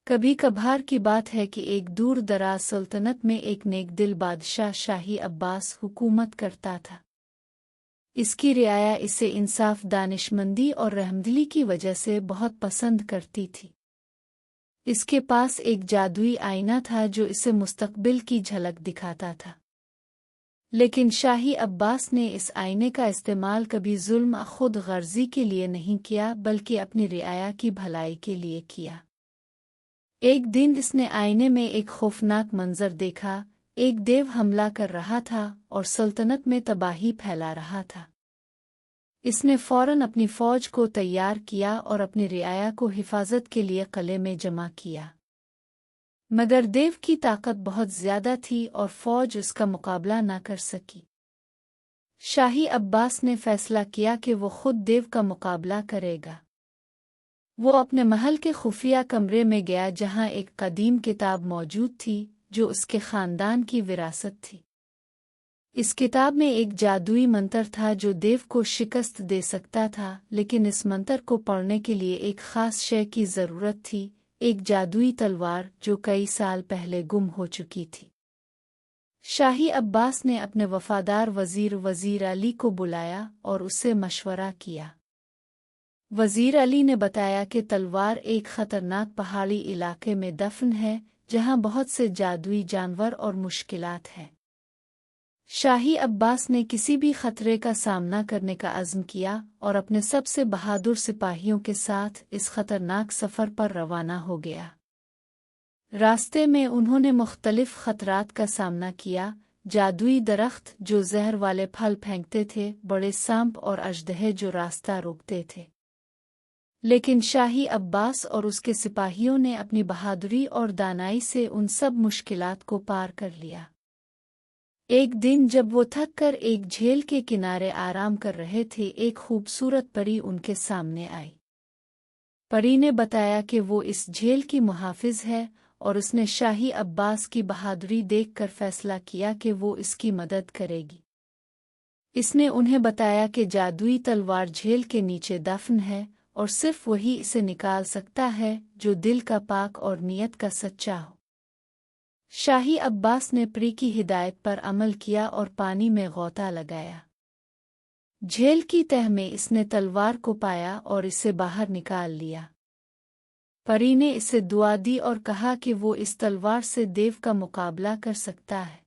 کبھی کبھار کی بات ہے کہ ایک دور دراز سلطنت میں ایک نیک دل بادشاہ شاہی عباس حکومت کرتا تھا۔ اس کی رعایا اسے انصاف، دانشمندی اور رحمدلی کی وجہ سے بہت پسند کرتی تھی۔ اس کے پاس ایک جادوئی آئینہ تھا جو اسے مستقبل کی جھلک دکھاتا تھا، لیکن شاہی عباس نے اس آئینے کا استعمال کبھی ظلم خود غرضی کے لیے نہیں کیا بلکہ اپنی رعایا کی بھلائی کے لیے کیا۔ ایک دن اس نے آئینے میں ایک خوفناک منظر دیکھا۔ ایک دیو حملہ کر رہا تھا اور سلطنت میں تباہی پھیلا رہا تھا۔ اس نے فوراً اپنی فوج کو تیار کیا اور اپنی رعایا کو حفاظت کے لیے قلعے میں جمع کیا، مگر دیو کی طاقت بہت زیادہ تھی اور فوج اس کا مقابلہ نہ کر سکی۔ شاہی عباس نے فیصلہ کیا کہ وہ خود دیو کا مقابلہ کرے گا۔ وہ اپنے محل کے خفیہ کمرے میں گیا جہاں ایک قدیم کتاب موجود تھی جو اس کے خاندان کی وراثت تھی۔ اس کتاب میں ایک جادوئی منتر تھا جو دیو کو شکست دے سکتا تھا، لیکن اس منتر کو پڑھنے کے لیے ایک خاص شے کی ضرورت تھی، ایک جادوئی تلوار جو کئی سال پہلے گم ہو چکی تھی۔ شاہی عباس نے اپنے وفادار وزیر علی کو بلایا اور اس سے مشورہ کیا۔ وزیر علی نے بتایا کہ تلوار ایک خطرناک پہاڑی علاقے میں دفن ہے جہاں بہت سے جادوئی جانور اور مشکلات ہیں۔ شاہی عباس نے کسی بھی خطرے کا سامنا کرنے کا عزم کیا اور اپنے سب سے بہادر سپاہیوں کے ساتھ اس خطرناک سفر پر روانہ ہو گیا۔ راستے میں انہوں نے مختلف خطرات کا سامنا کیا، جادوئی درخت جو زہر والے پھل پھینکتے تھے، بڑے سانپ اور اژدہے جو راستہ روکتے تھے، لیکن شاہی عباس اور اس کے سپاہیوں نے اپنی بہادری اور دانائی سے ان سب مشکلات کو پار کر لیا۔ ایک دن جب وہ تھک کر ایک جھیل کے کنارے آرام کر رہے تھے، ایک خوبصورت پری ان کے سامنے آئی۔ پری نے بتایا کہ وہ اس جھیل کی محافظ ہے اور اس نے شاہی عباس کی بہادری دیکھ کر فیصلہ کیا کہ وہ اس کی مدد کرے گی۔ اس نے انہیں بتایا کہ جادوئی تلوار جھیل کے نیچے دفن ہے اور صرف وہی اسے نکال سکتا ہے جو دل کا پاک اور نیت کا سچا ہو۔ شاہی عباس نے پری کی ہدایت پر عمل کیا اور پانی میں غوطہ لگایا۔ جھیل کی تہہ میں اس نے تلوار کو پایا اور اسے باہر نکال لیا۔ پری نے اسے دعا دی اور کہا کہ وہ اس تلوار سے دیو کا مقابلہ کر سکتا ہے۔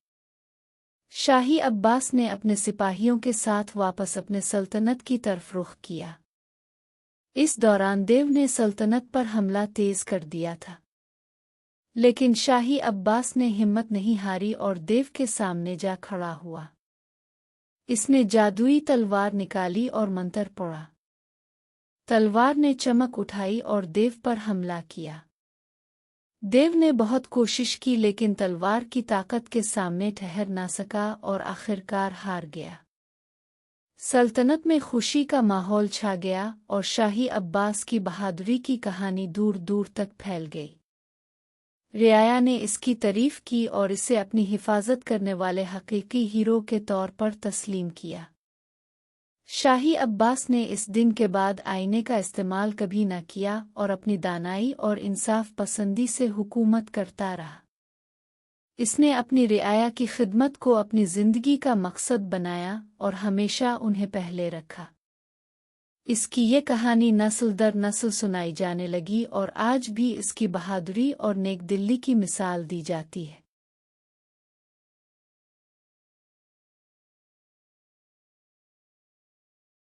شاہی عباس نے اپنے سپاہیوں کے ساتھ واپس اپنے سلطنت کی طرف رخ کیا۔ اس دوران دیو نے سلطنت پر حملہ تیز کر دیا تھا، لیکن شاہی عباس نے ہمت نہیں ہاری اور دیو کے سامنے جا کھڑا ہوا۔ اس نے جادوئی تلوار نکالی اور منتر پڑھا۔ تلوار نے چمک اٹھائی اور دیو پر حملہ کیا۔ دیو نے بہت کوشش کی لیکن تلوار کی طاقت کے سامنے ٹھہر نہ سکا اور آخرکار ہار گیا۔ سلطنت میں خوشی کا ماحول چھا گیا اور شاہی عباس کی بہادری کی کہانی دور دور تک پھیل گئی۔ رعایا نے اس کی تعریف کی اور اسے اپنی حفاظت کرنے والے حقیقی ہیرو کے طور پر تسلیم کیا۔ شاہی عباس نے اس دن کے بعد آئینے کا استعمال کبھی نہ کیا اور اپنی دانائی اور انصاف پسندی سے حکومت کرتا رہا۔ اس نے اپنی رعایا کی خدمت کو اپنی زندگی کا مقصد بنایا اور ہمیشہ انہیں پہلے رکھا۔ اس کی یہ کہانی نسل در نسل سنائی جانے لگی اور آج بھی اس کی بہادری اور نیک دلی کی مثال دی جاتی ہے۔